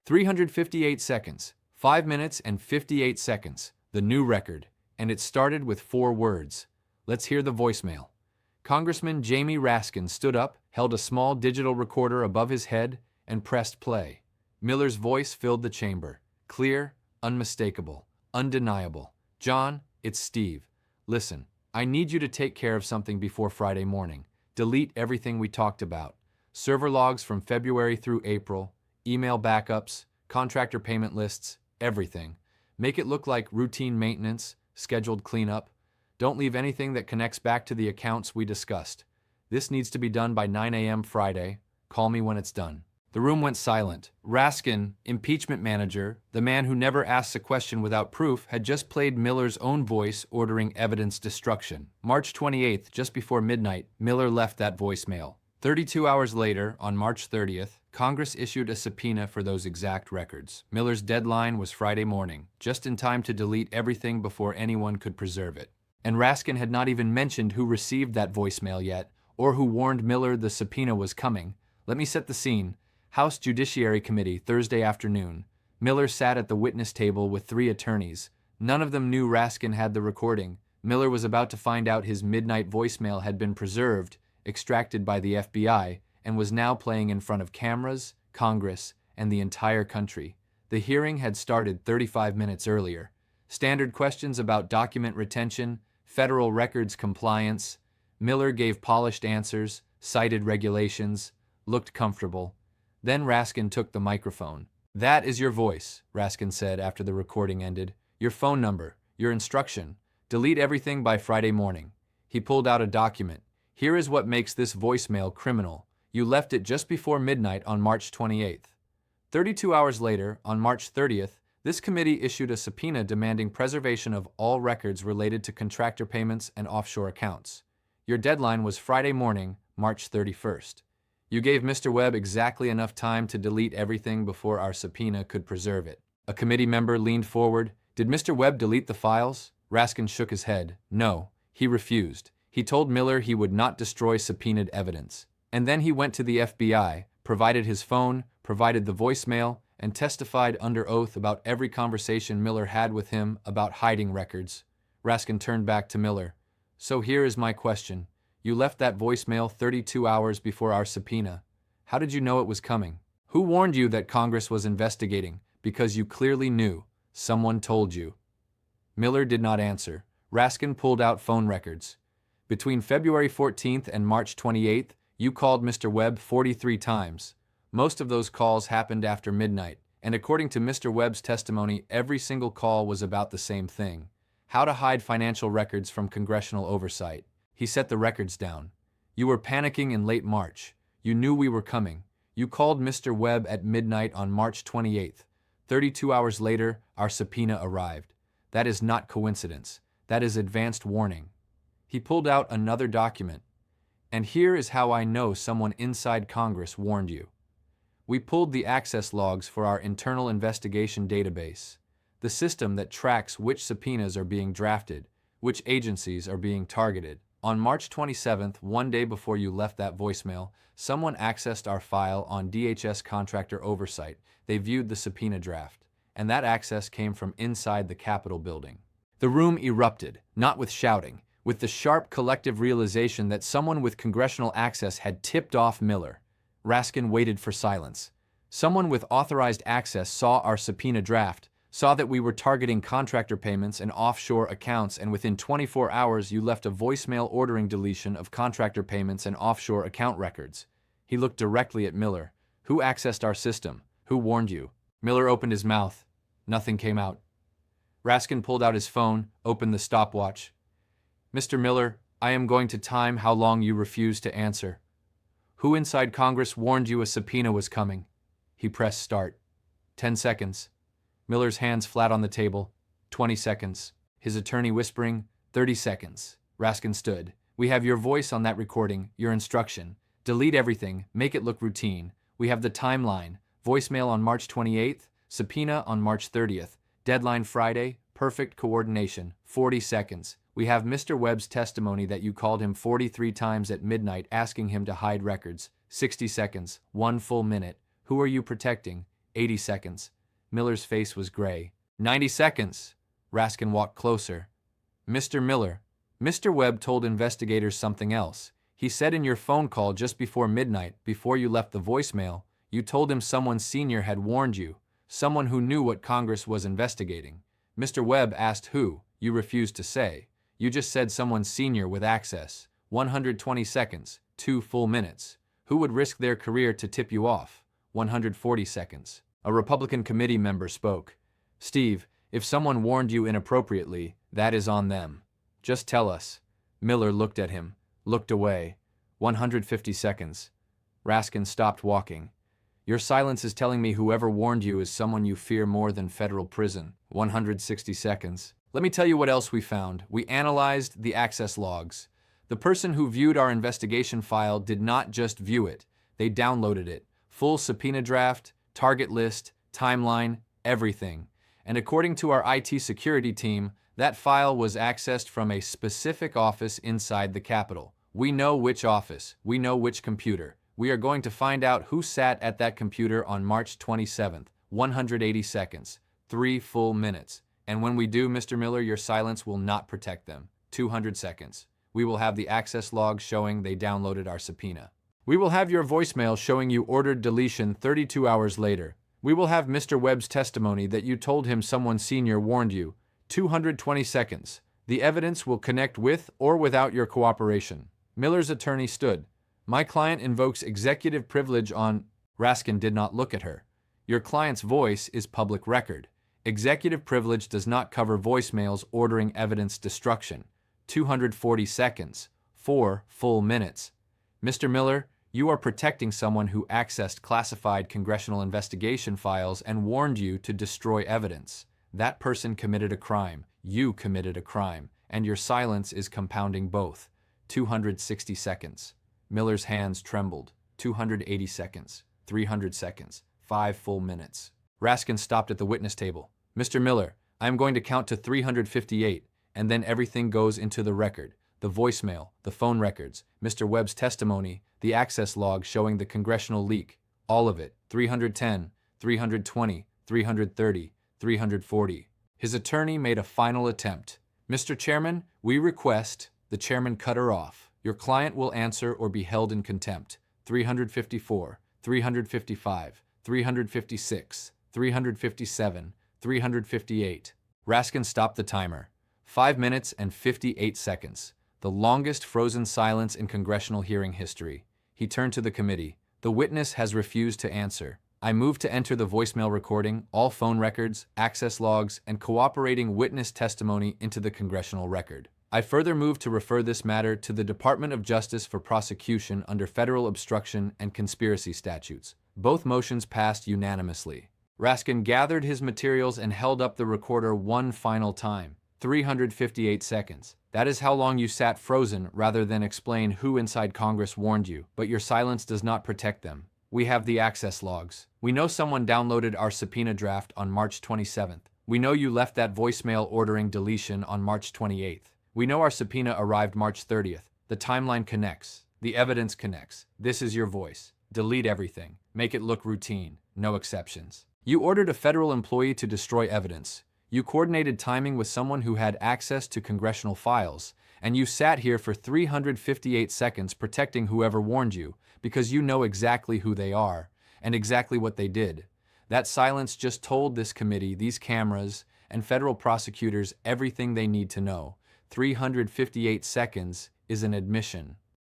358 seconds, 5 minutes and 58 seconds, the new record, and it started with 4 words. Let's hear the voicemail. Congressman Jamie Raskin stood up, held a small digital recorder above his head, and pressed play. Miller's voice filled the chamber. Clear, unmistakable, undeniable. John, it's Steve. Listen, I need you to take care of something before Friday morning. Delete everything we talked about. Server logs from February through April, email backups, contractor payment lists, everything. Make it look like routine maintenance, scheduled cleanup. Don't leave anything that connects back to the accounts we discussed. This needs to be done by 9 a.m. Friday. Call me when it's done. The room went silent. Raskin, impeachment manager, the man who never asks a question without proof, had just played Miller's own voice ordering evidence destruction. March 28th, just before midnight, Miller left that voicemail. 32 hours later, on March 30th, Congress issued a subpoena for those exact records. Miller's deadline was Friday morning, just in time to delete everything before anyone could preserve it. And Raskin had not even mentioned who received that voicemail yet, or who warned Miller the subpoena was coming. Let me set the scene. House Judiciary Committee, Thursday afternoon. Miller sat at the witness table with 3 attorneys. None of them knew Raskin had the recording. Miller was about to find out his midnight voicemail had been preserved, extracted by the FBI, and was now playing in front of cameras, Congress, and the entire country. The hearing had started 35 minutes earlier. Standard questions about document retention, federal records compliance. Miller gave polished answers, cited regulations, looked comfortable. Then Raskin took the microphone. "That is your voice," Raskin said after the recording ended. "Your phone number, your instruction. Delete everything by Friday morning." He pulled out a document. "Here is what makes this voicemail criminal. You left it just before midnight on March 28th. 32 hours later, on March 30th, this committee issued a subpoena demanding preservation of all records related to contractor payments and offshore accounts. Your deadline was Friday morning, March 31st. You gave Mr. Webb exactly enough time to delete everything before our subpoena could preserve it." A committee member leaned forward. "Did Mr. Webb delete the files?" Raskin shook his head. "No, he refused. He told Miller he would not destroy subpoenaed evidence. And then he went to the FBI, provided his phone, provided the voicemail, and testified under oath about every conversation Miller had with him about hiding records." Raskin turned back to Miller. "So here is my question. You left that voicemail 32 hours before our subpoena. How did you know it was coming? Who warned you that Congress was investigating? Because you clearly knew. Someone told you." Miller did not answer. Raskin pulled out phone records. "Between February 14th and March 28th, you called Mr. Webb 43 times. Most of those calls happened after midnight, and according to Mr. Webb's testimony, every single call was about the same thing: how to hide financial records from congressional oversight." He set the records down. "You were panicking in late March. You knew we were coming. You called Mr. Webb at midnight on March 28th. 32 hours later, our subpoena arrived. That is not coincidence. That is advanced warning." He pulled out another document. "And here is how I know someone inside Congress warned you. We pulled the access logs for our internal investigation database, the system that tracks which subpoenas are being drafted, which agencies are being targeted. On March 27th, one day before you left that voicemail, someone accessed our file on DHS contractor oversight. They viewed the subpoena draft, and that access came from inside the Capitol building." The room erupted, not with shouting, with the sharp collective realization that someone with congressional access had tipped off Miller. Raskin waited for silence. "Someone with authorized access saw our subpoena draft, saw that we were targeting contractor payments and offshore accounts, and within 24 hours you left a voicemail ordering deletion of contractor payments and offshore account records." He looked directly at Miller. "Who accessed our system? Who warned you?" Miller opened his mouth. Nothing came out. Raskin pulled out his phone, opened the stopwatch. "Mr. Miller, I am going to time how long you refuse to answer. Who inside Congress warned you a subpoena was coming?" He pressed start. 10 seconds. Miller's hands flat on the table. 20 seconds. His attorney whispering, 30 seconds. Raskin stood. "We have your voice on that recording, your instruction. Delete everything, make it look routine. We have the timeline. Voicemail on March 28th, subpoena on March 30th. Deadline Friday, perfect coordination, 40 seconds. We have Mr. Webb's testimony that you called him 43 times at midnight asking him to hide records. 60 seconds, 1 full minute. Who are you protecting? 80 seconds. Miller's face was gray. 90 seconds. Raskin walked closer. Mr. Miller, Mr. Webb told investigators something else. He said in your phone call just before midnight, before you left the voicemail, you told him someone senior had warned you, someone who knew what Congress was investigating. Mr. Webb asked who. You refused to say. You just said someone senior with access. 120 seconds, 2 full minutes. Who would risk their career to tip you off? 140 seconds. A Republican committee member spoke. Steve, if someone warned you inappropriately, that is on them. Just tell us. Miller looked at him, looked away. 150 seconds. Raskin stopped walking. Your silence is telling me whoever warned you is someone you fear more than federal prison. 160 seconds. Let me tell you what else we found. We analyzed the access logs. The person who viewed our investigation file did not just view it. They downloaded it. Full subpoena draft, target list, timeline, everything. And according to our IT security team, that file was accessed from a specific office inside the Capitol. We know which office. We know which computer. We are going to find out who sat at that computer on March 27th. 180 seconds. 3 full minutes. And when we do, Mr. Miller, your silence will not protect them. 200 seconds. We will have the access log showing they downloaded our subpoena. We will have your voicemail showing you ordered deletion 32 hours later. We will have Mr. Webb's testimony that you told him someone senior warned you. 220 seconds. The evidence will connect with or without your cooperation. Miller's attorney stood. My client invokes executive privilege on... Raskin did not look at her. Your client's voice is public record. Executive privilege does not cover voicemails ordering evidence destruction. 240 seconds. 4 full minutes. Mr. Miller, you are protecting someone who accessed classified congressional investigation files and warned you to destroy evidence. That person committed a crime. You committed a crime. And your silence is compounding both. 260 seconds. Miller's hands trembled. 280 seconds. 300 seconds. 5 full minutes. Raskin stopped at the witness table. Mr. Miller, I am going to count to 358, and then everything goes into the record. The voicemail, the phone records, Mr. Webb's testimony, the access log showing the congressional leak. All of it. 310, 320, 330, 340. His attorney made a final attempt. Mr. Chairman, we request... The chairman cut her off. Your client will answer or be held in contempt. 354, 355, 356, 357, 358. Raskin stopped the timer. 5 minutes and 58 seconds. The longest frozen silence in congressional hearing history. He turned to the committee. The witness has refused to answer. I move to enter the voicemail recording, all phone records, access logs, and cooperating witness testimony into the congressional record. I further move to refer this matter to the Department of Justice for prosecution under federal obstruction and conspiracy statutes. Both motions passed unanimously. Raskin gathered his materials and held up the recorder one final time. 358 seconds. That is how long you sat frozen rather than explain who inside Congress warned you, but your silence does not protect them. We have the access logs. We know someone downloaded our subpoena draft on March 27th. We know you left that voicemail ordering deletion on March 28th. We know our subpoena arrived March 30th. The timeline connects. The evidence connects. This is your voice. Delete everything. Make it look routine. No exceptions. You ordered a federal employee to destroy evidence. You coordinated timing with someone who had access to congressional files. And you sat here for 358 seconds protecting whoever warned you because you know exactly who they are and exactly what they did. That silence just told this committee, these cameras, and federal prosecutors everything they need to know. 358 seconds is an admission.